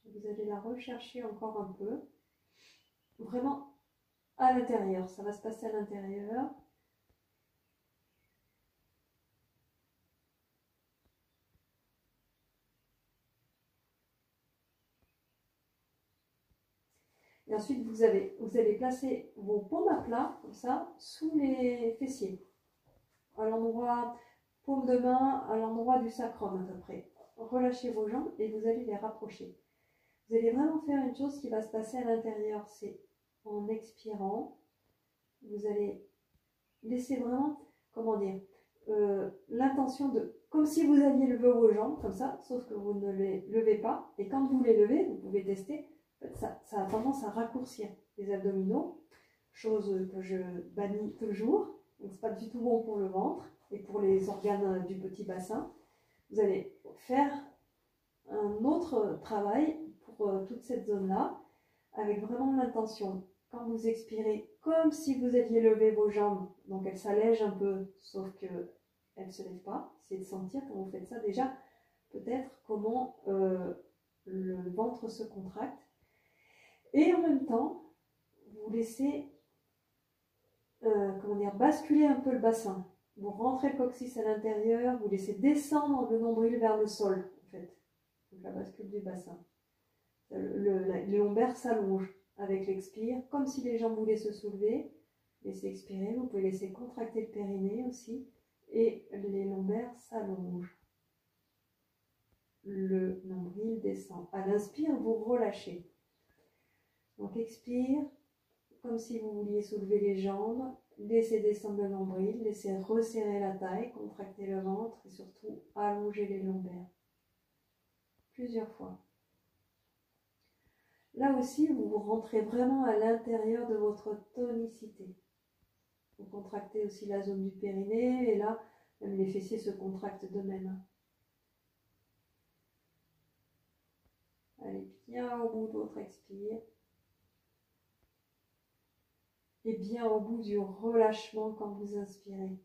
Vous allez la rechercher encore un peu. Vraiment à l'intérieur, ça va se passer à l'intérieur. Et ensuite, vous allez placer vos paumes à plat, comme ça, sous les fessiers. À l'endroit, paume de main, à l'endroit du sacrum à peu près. Relâchez vos jambes et vous allez les rapprocher. Vous allez vraiment faire une chose qui va se passer à l'intérieur, c'est en expirant, vous allez laisser vraiment, comment dire, l'intention de, comme si vous aviez levé vos jambes, comme ça, sauf que vous ne les levez pas. Et quand vous les levez, vous pouvez tester, ça a tendance à raccourcir les abdominaux, chose que je bannis toujours. Donc, c'est pas du tout bon pour le ventre et pour les organes du petit bassin. Vous allez faire un autre travail pour toute cette zone-là, avec vraiment l'intention, quand vous expirez, comme si vous aviez levé vos jambes, donc elles s'allègent un peu, sauf qu'elles ne se lèvent pas. C'est de sentir quand vous faites ça déjà, peut-être comment le ventre se contracte. Et en même temps, vous laissez basculer un peu le bassin. Vous rentrez le coccyx à l'intérieur, vous laissez descendre le nombril vers le sol, en fait. Donc la bascule du bassin. Les lombaires s'allongent avec l'expire, comme si les jambes voulaient se soulever. Laissez expirer, vous pouvez laisser contracter le périnée aussi, et les lombaires s'allongent. Le nombril descend. À l'inspire, vous relâchez. Donc expire, comme si vous vouliez soulever les jambes, laissez descendre le nombril, laissez resserrer la taille, contracter le ventre et surtout allonger les lombaires. Plusieurs fois. Là aussi, vous rentrez vraiment à l'intérieur de votre tonicité. Vous contractez aussi la zone du périnée et là, même les fessiers se contractent d'eux-mêmes. Allez bien au bout de votre expire. Et bien au bout du relâchement quand vous inspirez.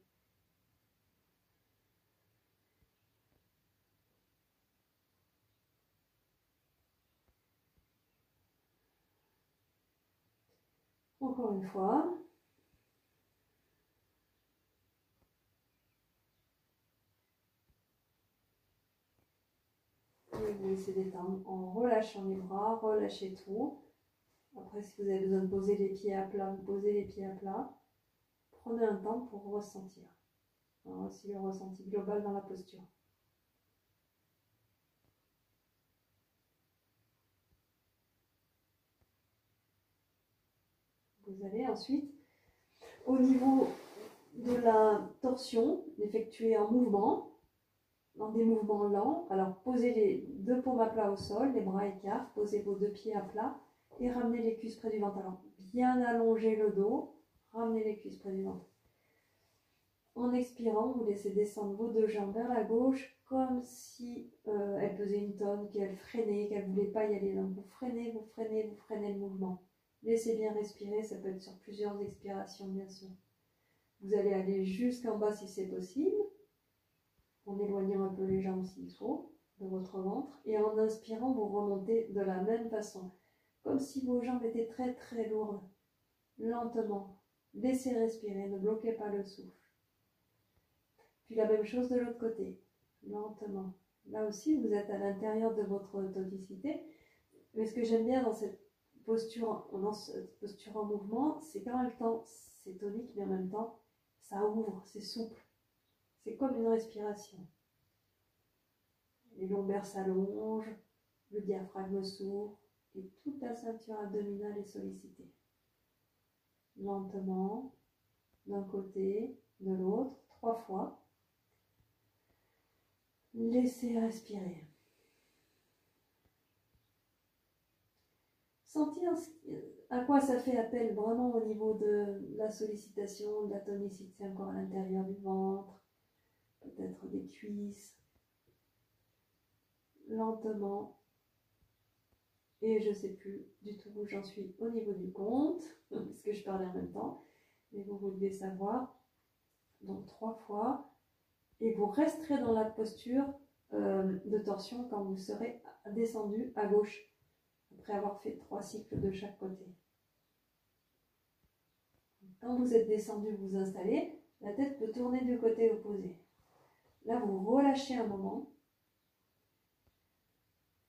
Encore une fois. Et vous laissez détendre en relâchant les bras, relâchez tout. Après, si vous avez besoin de poser les pieds à plat, vous posez les pieds à plat. Prenez un temps pour ressentir. Alors, aussi le ressenti global dans la posture. Vous allez ensuite, au niveau de la torsion, effectuer un mouvement, dans des mouvements lents. Alors, posez les deux paumes à plat au sol, les bras écarts, posez vos deux pieds à plat et ramenez les cuisses près du ventre. Alors, bien allonger le dos, ramenez les cuisses près du ventre. En expirant, vous laissez descendre vos deux jambes vers la gauche, comme si elles pesaient une tonne, qu'elles freinaient, qu'elles ne voulaient pas y aller. Donc, vous freinez, vous freinez, vous freinez le mouvement. Laissez bien respirer, ça peut être sur plusieurs expirations, bien sûr. Vous allez aller jusqu'en bas si c'est possible, en éloignant un peu les jambes s'il faut, de votre ventre. Et en inspirant, vous remontez de la même façon, comme si vos jambes étaient très très lourdes. Lentement, laissez respirer, ne bloquez pas le souffle. Puis la même chose de l'autre côté, lentement. Là aussi, vous êtes à l'intérieur de votre tonicité. Mais ce que j'aime bien dans cette posture en mouvement, c'est qu'en même temps, c'est tonique, mais en même temps, ça ouvre, c'est souple. C'est comme une respiration. Les lombaires s'allongent, le diaphragme s'ouvre et toute la ceinture abdominale est sollicitée. Lentement, d'un côté, de l'autre, 3 fois. Laissez respirer. Sentir à quoi ça fait appel vraiment au niveau de la sollicitation, de la tonicité encore à l'intérieur du ventre, peut-être des cuisses. Lentement. Et je ne sais plus du tout où j'en suis au niveau du compte, parce que je parlais en même temps, mais vous devez savoir. Donc 3 fois. Et vous resterez dans la posture de torsion quand vous serez descendu à gauche, après avoir fait 3 cycles de chaque côté. Quand vous êtes descendu, vous vous installez, la tête peut tourner du côté opposé. Là, vous relâchez un moment.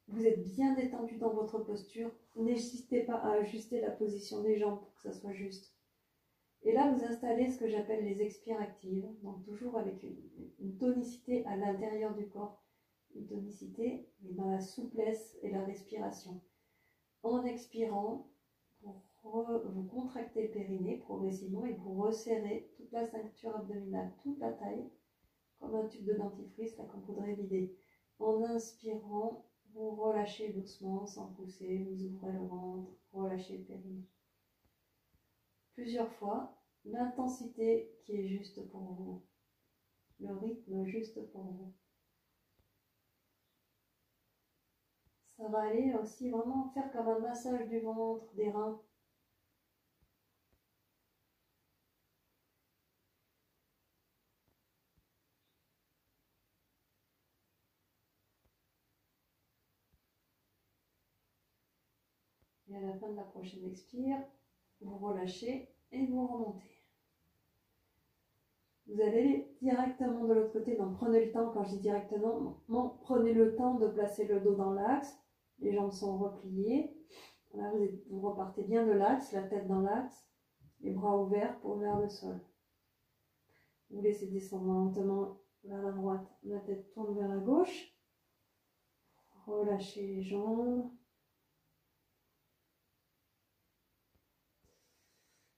Vous êtes bien détendu dans votre posture. N'hésitez pas à ajuster la position des jambes pour que ça soit juste. Et là, vous installez ce que j'appelle les expires actives. Donc toujours avec une tonicité à l'intérieur du corps. Une tonicité, mais dans la souplesse et la respiration. En expirant, vous contractez le périnée progressivement et vous resserrez toute la ceinture abdominale, toute la taille, comme un tube de dentifrice là qu'on voudrait vider. En inspirant, vous relâchez doucement sans pousser, vous ouvrez le ventre, relâchez le périnée. Plusieurs fois, l'intensité qui est juste pour vous, le rythme juste pour vous. Ça va aller aussi vraiment faire comme un massage du ventre, des reins. Et à la fin de la prochaine expire, vous relâchez et vous remontez. Vous allez directement de l'autre côté, donc prenez le temps, quand je dis directement, prenez le temps de placer le dos dans l'axe, les jambes sont repliées, là, vous repartez bien de l'axe, la tête dans l'axe, les bras ouverts pour vers le sol. Vous laissez descendre lentement vers la droite, la tête tourne vers la gauche, relâchez les jambes.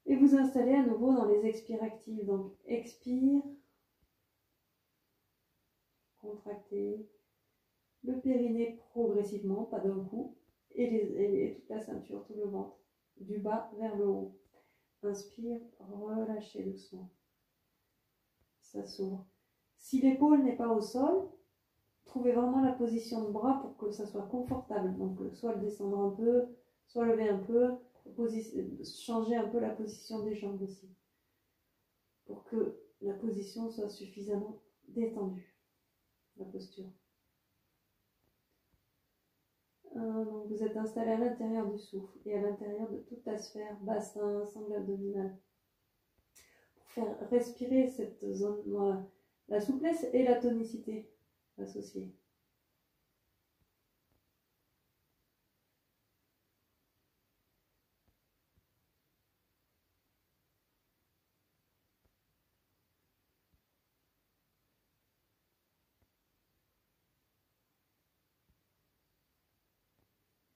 Et vous installez à nouveau dans les expires actives. Donc expire, contractez le périnée progressivement, pas d'un coup, et toute la ceinture, tout le ventre, du bas vers le haut. Inspire, relâchez doucement. Ça s'ouvre. Si l'épaule n'est pas au sol, trouvez vraiment la position de bras pour que ça soit confortable. Donc soit le descendre un peu, soit lever un peu. Changer un peu la position des jambes aussi pour que la position soit suffisamment détendue, la posture. Donc vous êtes installé à l'intérieur du souffle et à l'intérieur de toute la sphère bassin, sangle abdominale pour faire respirer cette zone, voilà, la souplesse et la tonicité associées.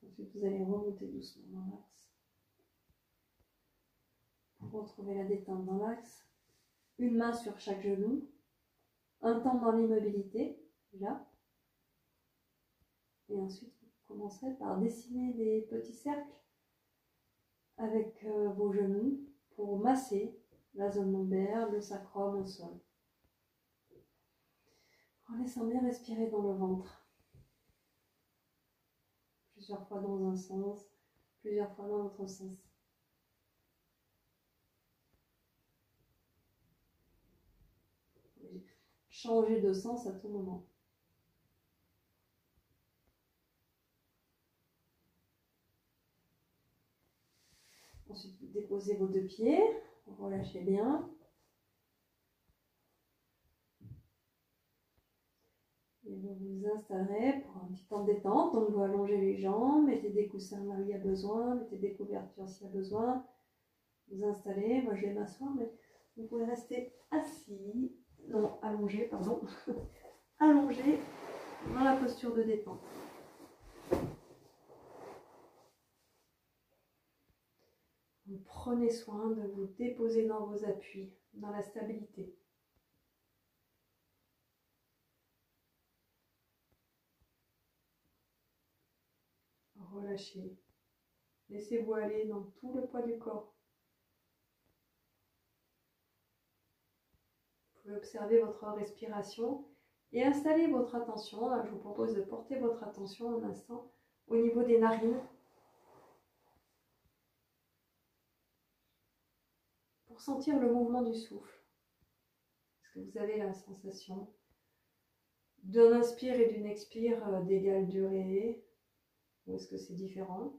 Ensuite, vous allez remonter doucement dans l'axe. Pour retrouver la détente dans l'axe. Une main sur chaque genou. Un temps dans l'immobilité, déjà. Et ensuite, vous commencerez par dessiner des petits cercles avec vos genoux pour masser la zone lombaire, le sacrum au sol. En laissant bien respirer dans le ventre. Plusieurs fois dans un sens, plusieurs fois dans l'autre sens. Changer de sens à tout moment. Ensuite, vous déposez vos deux pieds, vous relâchez bien. Et vous vous installerez pour un petit temps de détente. Donc, vous allongez les jambes, mettez des coussins là où il y a besoin, mettez des couvertures s'il y a besoin. Vous installez, moi je vais m'asseoir, mais vous pouvez rester assis, non, allongé, pardon, allongé dans la posture de détente. Vous prenez soin de vous déposer dans vos appuis, dans la stabilité. Relâchez. Laissez-vous aller dans tout le poids du corps. Vous pouvez observer votre respiration et installer votre attention. Là, je vous propose de porter votre attention un instant au niveau des narines. Pour sentir le mouvement du souffle. Est-ce que vous avez la sensation d'un inspire et d'une expire d'égale durée? Ou est-ce que c'est différent?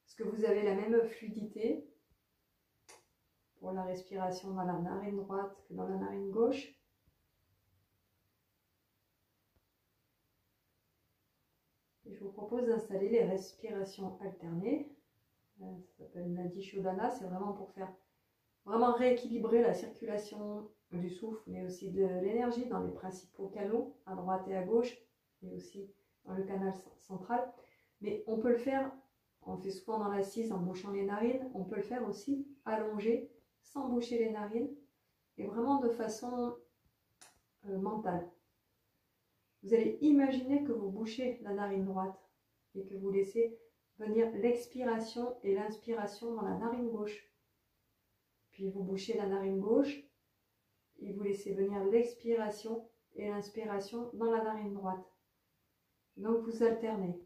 Est-ce que vous avez la même fluidité pour la respiration dans la narine droite que dans la narine gauche? propose d'installer les respirations alternées. Ça s'appelle Nadi Shodhana, c'est vraiment pour faire vraiment rééquilibrer la circulation du souffle, mais aussi de l'énergie dans les principaux canaux, à droite et à gauche, et aussi dans le canal central. Mais on peut le faire, on le fait souvent dans l'assise en bouchant les narines, on peut le faire aussi allongé, sans boucher les narines, et vraiment de façon mentale. Vous allez imaginer que vous bouchez la narine droite et que vous laissez venir l'expiration et l'inspiration dans la narine gauche. Puis vous bouchez la narine gauche et vous laissez venir l'expiration et l'inspiration dans la narine droite. Donc vous alternez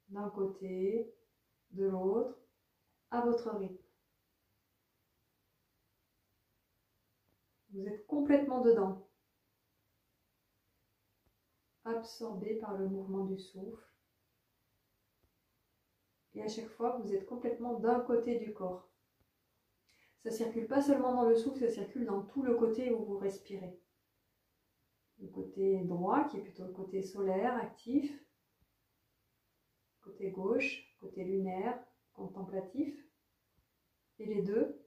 d'un côté, de l'autre, à votre rythme. Vous êtes complètement dedans, absorbé par le mouvement du souffle. Et à chaque fois, vous êtes complètement d'un côté du corps. Ça ne circule pas seulement dans le souffle, ça circule dans tout le côté où vous respirez. Le côté droit, qui est plutôt le côté solaire, actif. Côté gauche, côté lunaire, contemplatif. Et les deux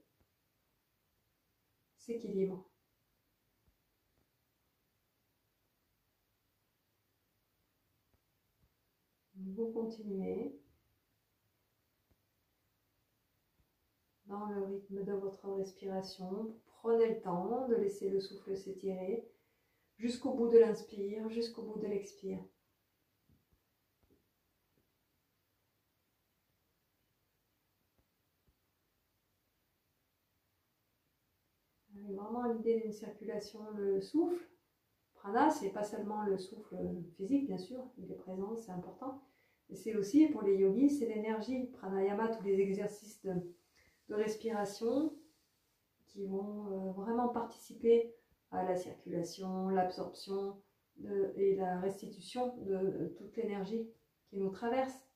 s'équilibrent. Vous continuez dans le rythme de votre respiration. Prenez le temps de laisser le souffle s'étirer jusqu'au bout de l'inspire, jusqu'au bout de l'expire. Vraiment l'idée d'une circulation, le souffle. Prana, c'est pas seulement le souffle physique, bien sûr, il est présent, c'est important. Mais c'est aussi, pour les yogis, c'est l'énergie. Pranayama, tous les exercices de respiration qui vont vraiment participer à la circulation, l'absorption et la restitution de toute l'énergie qui nous traverse.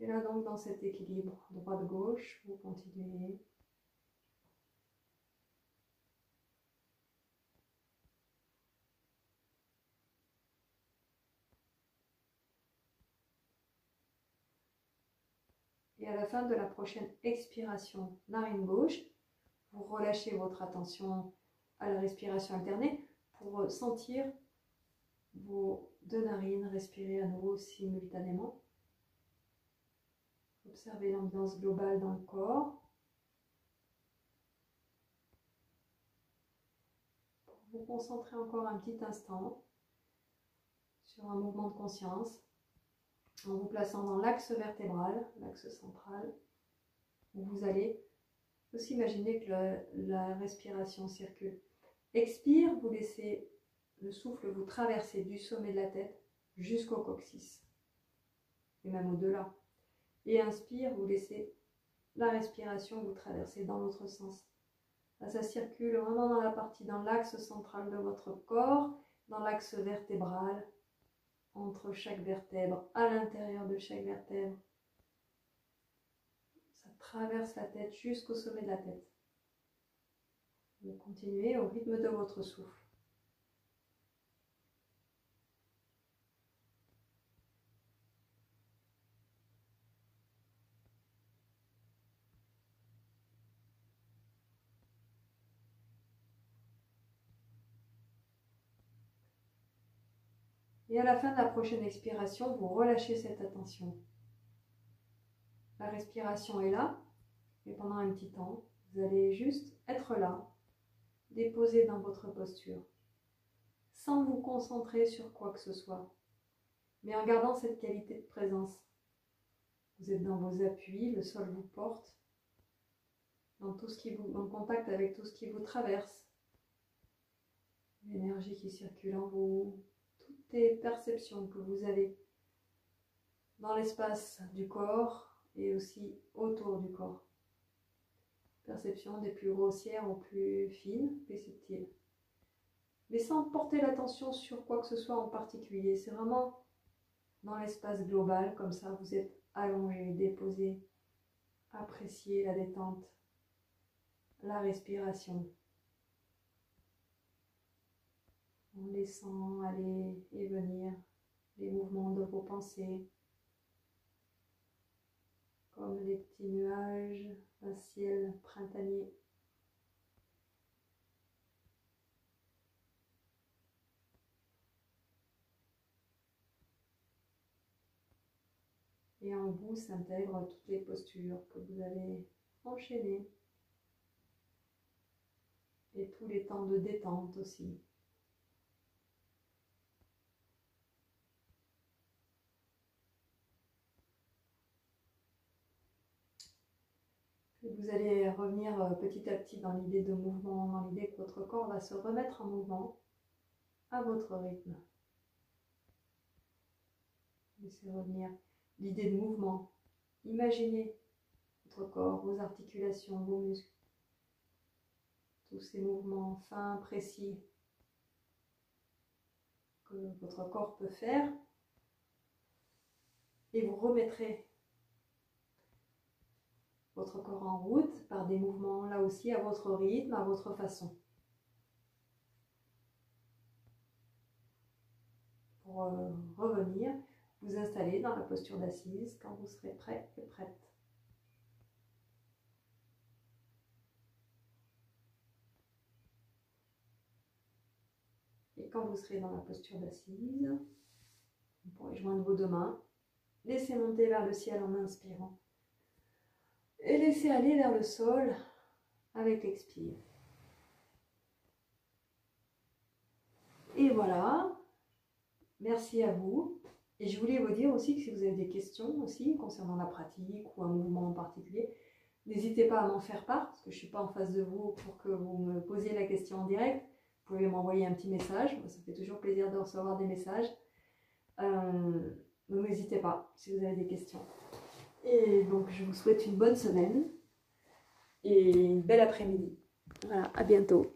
Et là donc dans cet équilibre droite-gauche, vous continuez. Et à la fin de la prochaine expiration, narine gauche, vous relâchez votre attention à la respiration alternée pour sentir vos deux narines respirer à nouveau simultanément. Observez l'ambiance globale dans le corps. Pour vous concentrer encore un petit instant sur un mouvement de conscience en vous plaçant dans l'axe vertébral, l'axe central, où vous allez aussi imaginer que la respiration circule. Expire, vous laissez le souffle vous traverser du sommet de la tête jusqu'au coccyx, et même au-delà. Et inspire, vous laissez la respiration vous traverser dans l'autre sens. Là, ça circule vraiment dans la partie, dans l'axe central de votre corps, dans l'axe vertébral, entre chaque vertèbre, à l'intérieur de chaque vertèbre. Ça traverse la tête jusqu'au sommet de la tête. Vous continuez au rythme de votre souffle. Et à la fin de la prochaine expiration, vous relâchez cette attention. La respiration est là, et pendant un petit temps, vous allez juste être là, déposé dans votre posture, sans vous concentrer sur quoi que ce soit, mais en gardant cette qualité de présence. Vous êtes dans vos appuis, le sol vous porte, dans tout ce qui vous, en contact avec tout ce qui vous traverse, l'énergie qui circule en vous, toutes les perceptions que vous avez dans l'espace du corps et aussi autour du corps. Perception des plus grossières aux plus fines, plus subtiles. Mais sans porter l'attention sur quoi que ce soit en particulier. C'est vraiment dans l'espace global, comme ça vous êtes allongé, déposé. Appréciez la détente, la respiration. en laissant aller et venir les mouvements de vos pensées, comme les petits nuages d'un ciel printanier. Et en vous s'intègrent toutes les postures que vous avez enchaînées et tous les temps de détente aussi. Et vous allez revenir petit à petit dans l'idée de mouvement, dans l'idée que votre corps va se remettre en mouvement à votre rythme. Laissez revenir l'idée de mouvement. Imaginez votre corps, vos articulations, vos muscles. Tous ces mouvements fins, précis que votre corps peut faire. Et vous remettrez votre corps en route par des mouvements là aussi à votre rythme, à votre façon. Pour revenir, vous installer dans la posture d'assise quand vous serez prêt et prête. Et quand vous serez dans la posture d'assise, vous pourrez joindre vos deux mains, laissez monter vers le ciel en inspirant et laissez aller vers le sol avec l'expire. Et voilà, merci à vous. Et je voulais vous dire aussi que si vous avez des questions aussi concernant la pratique ou un mouvement en particulier, n'hésitez pas à m'en faire part, parce que je ne suis pas en face de vous pour que vous me posiez la question en direct. Vous pouvez m'envoyer un petit message, ça fait toujours plaisir de recevoir des messages. Donc n'hésitez pas si vous avez des questions. Et donc je vous souhaite une bonne semaine et une belle après-midi. Voilà, à bientôt.